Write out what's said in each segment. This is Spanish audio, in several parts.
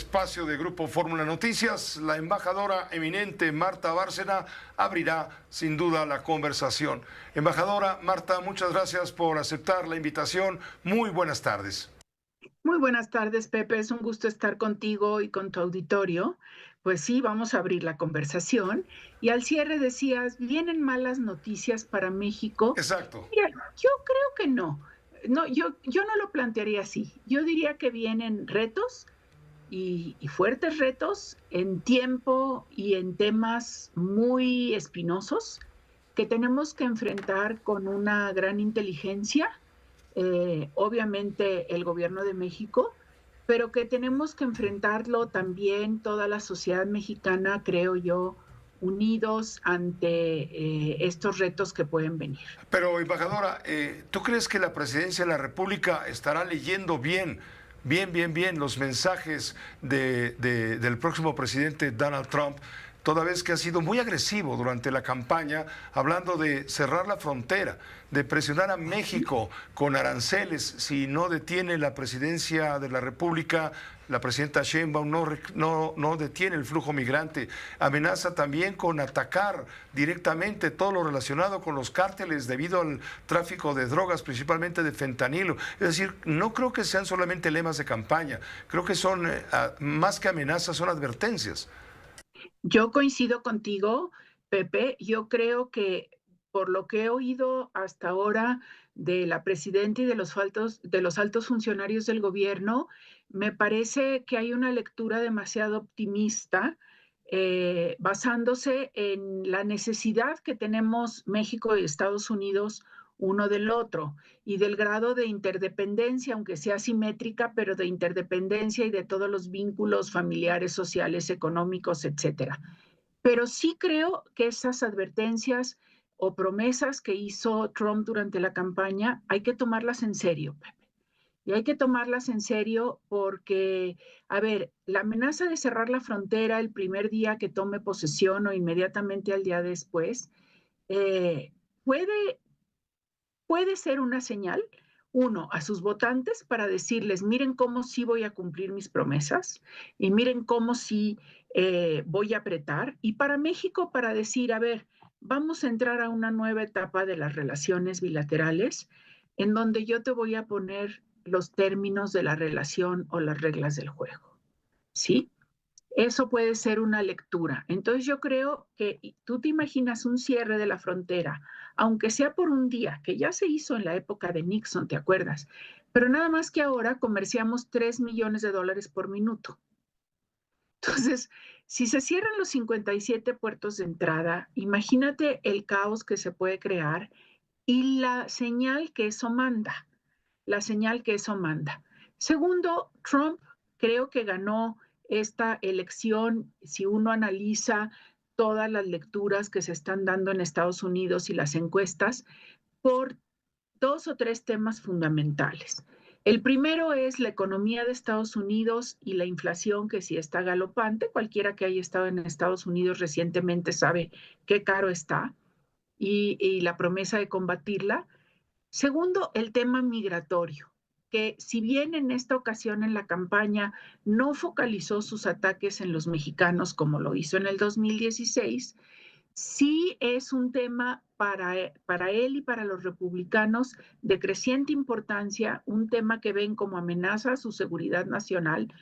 espacio de Grupo Fórmula Noticias, la embajadora eminente Marta Bárcena abrirá sin duda la conversación. Embajadora Marta, muchas gracias por aceptar la invitación. Muy buenas tardes. Muy buenas tardes, Pepe. Es un gusto estar contigo y con tu auditorio. Pues sí, vamos a abrir la conversación. Y al cierre decías, ¿vienen malas noticias para México? Exacto. Mira, yo creo que no. No, yo no lo plantearía así. Yo diría que vienen retos y fuertes retos en tiempo y en temas muy espinosos que tenemos que enfrentar con una gran inteligencia, obviamente el gobierno de México, pero que tenemos que enfrentarlo también toda la sociedad mexicana, creo yo, unidos ante estos retos que pueden venir. Pero, embajadora, ¿tú crees que la presidencia de la República estará leyendo bien los mensajes del próximo presidente Donald Trump, toda vez que ha sido muy agresivo durante la campaña, hablando de cerrar la frontera, de presionar a México con aranceles si no detiene la presidencia de la República? La presidenta Sheinbaum no detiene el flujo migrante, amenaza también con atacar directamente todo lo relacionado con los cárteles debido al tráfico de drogas, principalmente de fentanilo. Es decir, no creo que sean solamente lemas de campaña, creo que son más que amenazas, son advertencias. Yo coincido contigo, Pepe. Yo creo que por lo que he oído hasta ahora de la presidenta y de los altos funcionarios del gobierno, me parece que hay una lectura demasiado optimista, basándose en la necesidad que tenemos México y Estados Unidos uno del otro y del grado de interdependencia, aunque sea simétrica, pero de interdependencia y de todos los vínculos familiares, sociales, económicos, etcétera. Pero sí creo que esas advertencias o promesas que hizo Trump durante la campaña hay que tomarlas en serio, Pepe. Y hay que tomarlas en serio porque, a ver, la amenaza de cerrar la frontera el primer día que tome posesión o inmediatamente al día después, eh, puede puede ser una señal, uno, a sus votantes para decirles, miren cómo sí voy a cumplir mis promesas y miren cómo sí voy a apretar. Y para México, para decir, a ver, vamos a entrar a una nueva etapa de las relaciones bilaterales en donde yo te voy a poner los términos de la relación o las reglas del juego. ¿Sí? Eso puede ser una lectura. Entonces yo creo que tú te imaginas un cierre de la frontera, aunque sea por un día, que ya se hizo en la época de Nixon, ¿te acuerdas? Pero nada más que ahora comerciamos 3 millones de dólares por minuto. Entonces, si se cierran los 57 puertos de entrada, imagínate el caos que se puede crear y la señal que eso manda, la señal que eso manda. Segundo, Trump creo que ganó esta elección, si uno analiza todas las lecturas que se están dando en Estados Unidos y las encuestas, por dos o tres temas fundamentales. El primero es la economía de Estados Unidos y la inflación, que sí está galopante. Cualquiera que haya estado en Estados Unidos recientemente sabe qué caro está y la promesa de combatirla. Segundo, el tema migratorio, que si bien en esta ocasión en la campaña no focalizó sus ataques en los mexicanos como lo hizo en el 2016, sí es un tema para él y para los republicanos de creciente importancia, un tema que ven como amenaza a su seguridad nacional,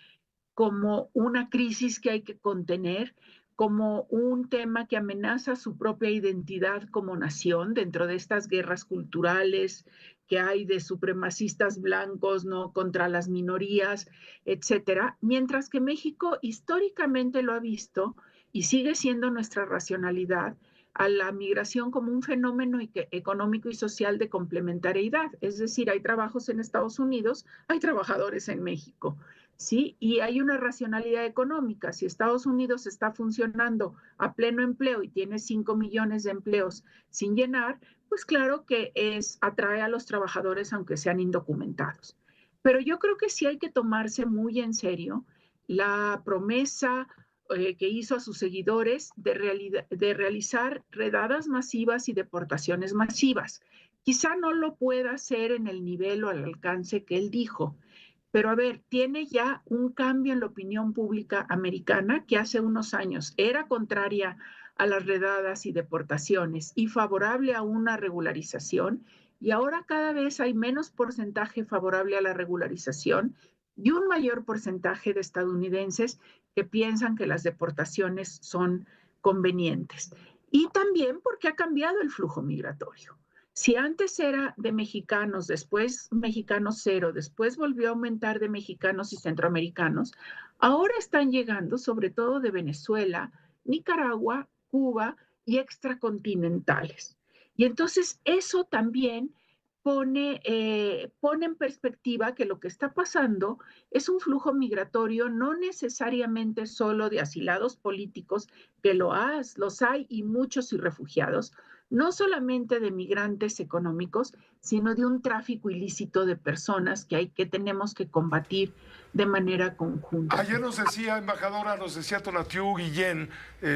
como una crisis que hay que contener, como un tema que amenaza su propia identidad como nación dentro de estas guerras culturales que hay de supremacistas blancos, ¿no?, contra las minorías, etcétera, mientras que México históricamente lo ha visto y sigue siendo nuestra racionalidad a la migración como un fenómeno económico y social de complementariedad. Es decir, hay trabajos en Estados Unidos, hay trabajadores en México. ¿Sí? Y hay una racionalidad económica. Si Estados Unidos está funcionando a pleno empleo y tiene 5 millones de empleos sin llenar, pues claro que atrae a los trabajadores aunque sean indocumentados. Pero yo creo que sí hay que tomarse muy en serio la promesa que hizo a sus seguidores de realizar redadas masivas y deportaciones masivas. Quizá no lo pueda hacer en el nivel o al alcance que él dijo, Pero a ver, tiene ya un cambio en la opinión pública americana que hace unos años era contraria a las redadas y deportaciones y favorable a una regularización, y ahora cada vez hay menos porcentaje favorable a la regularización y un mayor porcentaje de estadounidenses que piensan que las deportaciones son convenientes. Y también porque ha cambiado el flujo migratorio. Si antes era de mexicanos, después mexicanos cero, después volvió a aumentar de mexicanos y centroamericanos, ahora están llegando sobre todo de Venezuela, Nicaragua, Cuba y extracontinentales. Y entonces eso también pone en perspectiva que lo que está pasando es un flujo migratorio no necesariamente solo de asilados políticos, que los hay y muchos y refugiados, no solamente de migrantes económicos, sino de un tráfico ilícito de personas que tenemos que combatir de manera conjunta. Ayer nos decía, embajadora, nos decía Tonatiuh Guillén,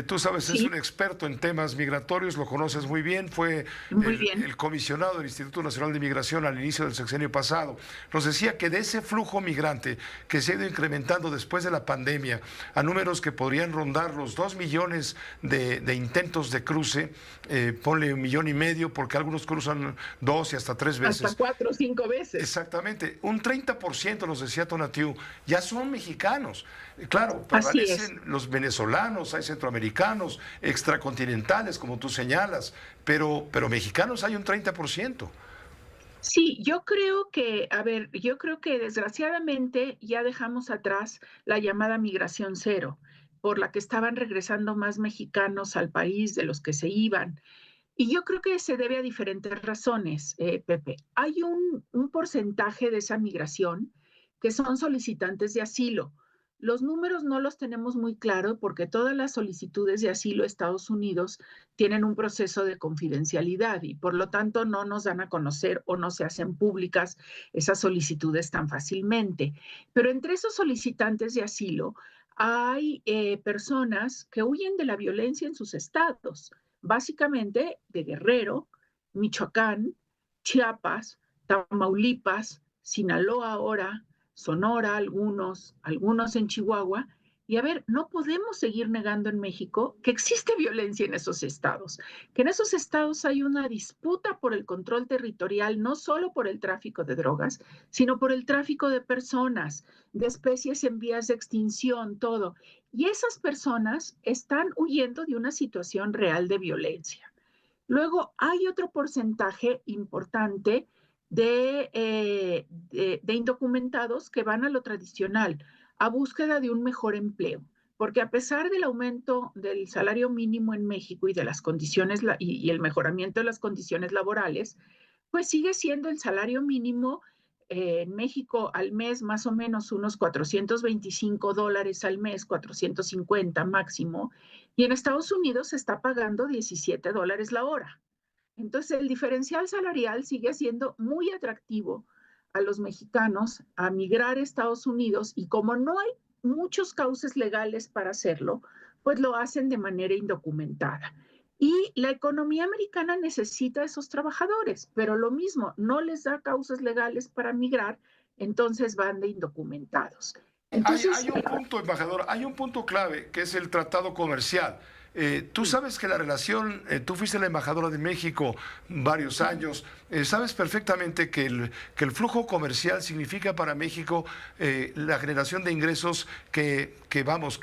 tú sabes, es Sí, un experto en temas migratorios, lo conoces muy bien, fue muy bien. el comisionado del Instituto Nacional de Migración al inicio del sexenio pasado. Nos decía que de ese flujo migrante que se ha ido incrementando después de la pandemia a números que podrían rondar los 2 millones de intentos de cruce, ponle 1,5 millones, porque algunos cruzan 2 y hasta 3 Hasta veces. 4 o 5 veces. Exactamente, un 30% nos decía Tonatiuh, ya son mexicanos. Claro, Así es. prevalecen los venezolanos, hay centroamericanos, extracontinentales, como tú señalas, pero mexicanos hay un 30%. Sí, yo creo que desgraciadamente ya dejamos atrás la llamada migración cero, por la que estaban regresando más mexicanos al país de los que se iban. Y yo creo que se debe a diferentes razones, Pepe. Hay un porcentaje de esa migración que son solicitantes de asilo. Los números no los tenemos muy claros porque todas las solicitudes de asilo a Estados Unidos tienen un proceso de confidencialidad y por lo tanto no nos dan a conocer o no se hacen públicas esas solicitudes tan fácilmente. Pero entre esos solicitantes de asilo hay personas que huyen de la violencia en sus estados, básicamente de Guerrero, Michoacán, Chiapas, Tamaulipas, Sinaloa ahora, Sonora algunos en Chihuahua. Y a ver, no podemos seguir negando en México que existe violencia en esos estados, que en esos estados hay una disputa por el control territorial, no solo por el tráfico de drogas, sino por el tráfico de personas, de especies en vías de extinción, todo. Y esas personas están huyendo de una situación real de violencia. Luego hay otro porcentaje importante de indocumentados que van a lo tradicional, a búsqueda de un mejor empleo. Porque a pesar del aumento del salario mínimo en México y de las condiciones y el mejoramiento de las condiciones laborales, pues sigue siendo el salario mínimo en México al mes más o menos unos $425 al mes, 450 máximo, y en Estados Unidos se está pagando $17 la hora. Entonces, el diferencial salarial sigue siendo muy atractivo a los mexicanos a migrar a Estados Unidos y como no hay muchos cauces legales para hacerlo, pues lo hacen de manera indocumentada. Y la economía americana necesita a esos trabajadores, pero lo mismo, no les da causas legales para migrar, entonces van de indocumentados. Entonces, Hay un punto, embajador, hay un punto clave que es el tratado comercial. Tú sabes que la relación, tú fuiste la embajadora de México varios años, sabes perfectamente que el flujo comercial significa para México la generación de ingresos que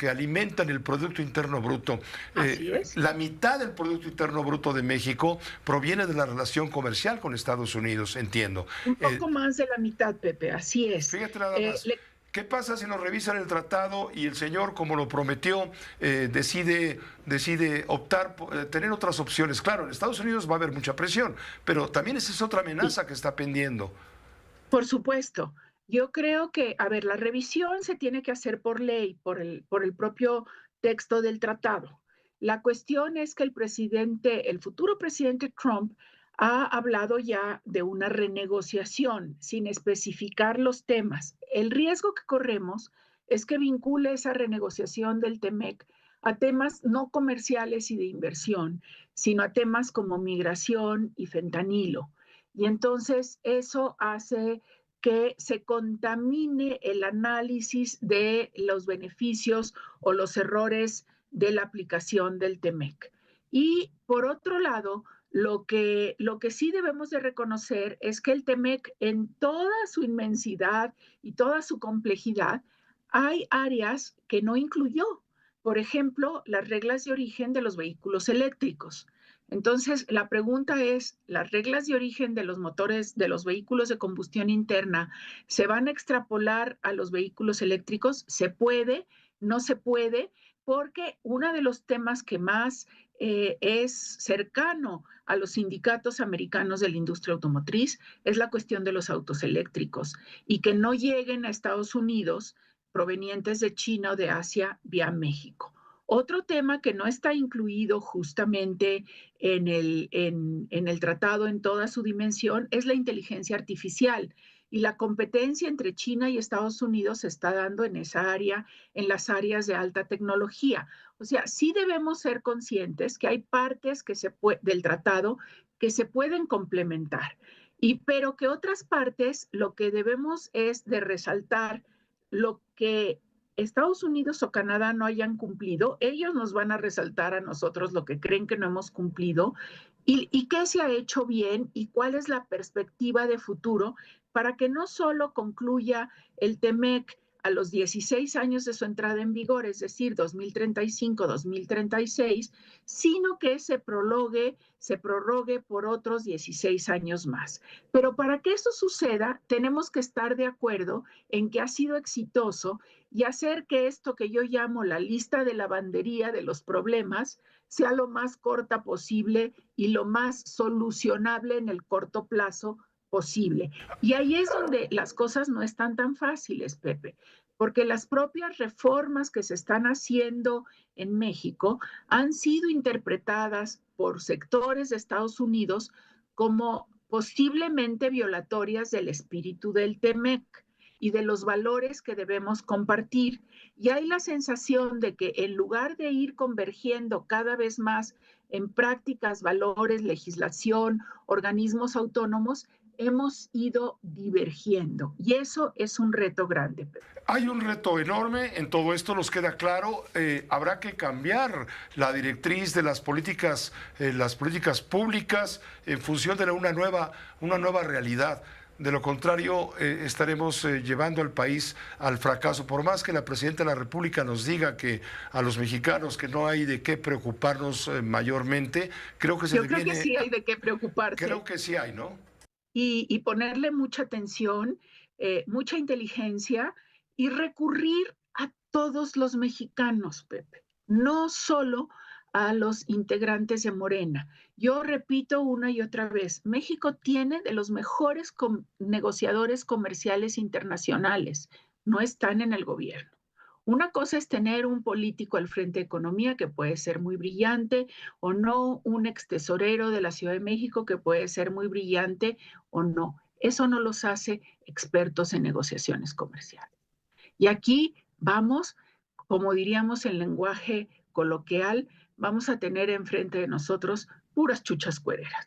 alimentan el Producto Interno Bruto. así es. La mitad del Producto Interno Bruto de México proviene de la relación comercial con Estados Unidos, entiendo. Un Eh, poco más de la mitad, Pepe, así es. Fíjate nada Eh, más. le ¿Qué pasa si nos revisan el tratado y el señor, como lo prometió, decide optar por tener otras opciones? Claro, en Estados Unidos va a haber mucha presión, pero también esa es otra Sí, amenaza que está pendiendo. por supuesto. Yo creo que, a ver, la revisión se tiene que hacer por ley, por el propio texto del tratado. La cuestión es que el futuro presidente Trump ha hablado ya de una renegociación sin especificar los temas. El riesgo que corremos es que vincule esa renegociación del TEMEC a temas no comerciales y de inversión, sino a temas como migración y fentanilo. Y entonces eso hace que se contamine el análisis de los beneficios o los errores de la aplicación del TEMEC. Y por otro lado, lo que sí debemos de reconocer es que el TEMEC, en toda su inmensidad y toda su complejidad, hay áreas que no incluyó. Por ejemplo, las reglas de origen de los vehículos eléctricos. Entonces, la pregunta es, ¿las reglas de origen de los motores de los vehículos de combustión interna se van a extrapolar a los vehículos eléctricos? ¿Se puede? ¿No se puede? Porque uno de los temas que más es cercano a los sindicatos americanos de la industria automotriz es la cuestión de los autos eléctricos y que no lleguen a Estados Unidos provenientes de China o de Asia vía México. Otro tema que no está incluido justamente en el tratado en toda su dimensión es la inteligencia artificial. Y la competencia entre China y Estados Unidos se está dando en esa área, en las áreas de alta tecnología. O sea, sí debemos ser conscientes que hay partes del tratado que se pueden complementar, pero que otras partes lo que debemos es de resaltar lo que Estados Unidos o Canadá no hayan cumplido, ellos nos van a resaltar a nosotros lo que creen que no hemos cumplido y qué se ha hecho bien y cuál es la perspectiva de futuro para que no solo concluya el TEMEC a los 16 años de su entrada en vigor, es decir, 2035, 2036, sino que se prorrogue por otros 16 años más. Pero para que eso suceda, tenemos que estar de acuerdo en que ha sido exitoso y hacer que esto que yo llamo la lista de lavandería de los problemas sea lo más corta posible y lo más solucionable en el corto plazo posible. Y ahí es donde las cosas no están tan fáciles, Pepe, porque las propias reformas que se están haciendo en México han sido interpretadas por sectores de Estados Unidos como posiblemente violatorias del espíritu del TEMEC y de los valores que debemos compartir. Y hay la sensación de que en lugar de ir convergiendo cada vez más en prácticas, valores, legislación, organismos autónomos, hemos ido divergiendo y eso es un reto grande. Hay un reto enorme en todo esto, nos queda claro. Habrá que cambiar la directriz de las políticas públicas en función de una nueva realidad. De lo contrario, estaremos llevando al país al fracaso. Por más que la Presidenta de la República nos diga que a los mexicanos que no hay de qué preocuparnos mayormente, creo que Yo creo que sí hay de qué preocuparse. Creo que sí hay, ¿no? Y ponerle mucha atención, mucha inteligencia y recurrir a todos los mexicanos, Pepe, no solo a los integrantes de Morena. Yo repito una y otra vez, México tiene de los mejores negociadores comerciales internacionales, no están en el gobierno. Una cosa es tener un político al frente de economía que puede ser muy brillante o no, un extesorero de la Ciudad de México que puede ser muy brillante o no. Eso no los hace expertos en negociaciones comerciales. Y aquí vamos, como diríamos en lenguaje coloquial, vamos a tener enfrente de nosotros puras chuchas cuereras.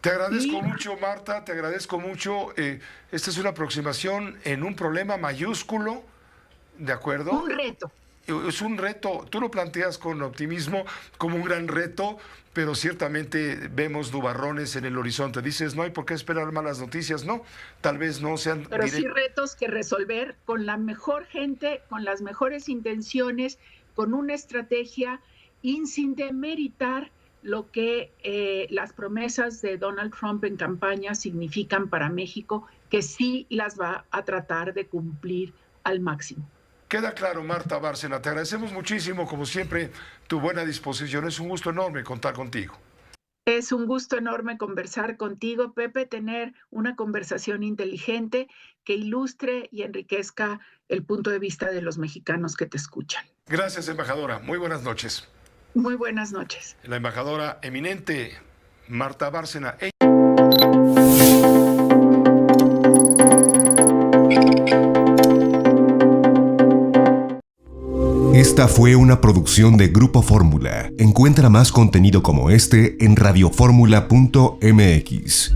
Te agradezco mucho, Marta, te agradezco mucho. Esta es una aproximación en un problema mayúsculo. ¿De acuerdo? Un reto. Es un reto, tú lo planteas con optimismo como un gran reto, pero ciertamente vemos nubarrones en el horizonte. Dices, no hay por qué esperar malas noticias, no, tal vez no sean... Pero sí retos que resolver con la mejor gente, con las mejores intenciones, con una estrategia y sin demeritar lo que las promesas de Donald Trump en campaña significan para México, que sí las va a tratar de cumplir al máximo. Queda claro, Marta Bárcena, te agradecemos muchísimo, como siempre, tu buena disposición. Es un gusto enorme contar contigo. Es un gusto enorme conversar contigo, Pepe, tener una conversación inteligente que ilustre y enriquezca el punto de vista de los mexicanos que te escuchan. Gracias, embajadora. Muy buenas noches. Muy buenas noches. La embajadora eminente, Marta Bárcena. Esta fue una producción de Grupo Fórmula. Encuentra más contenido como este en radioformula.mx.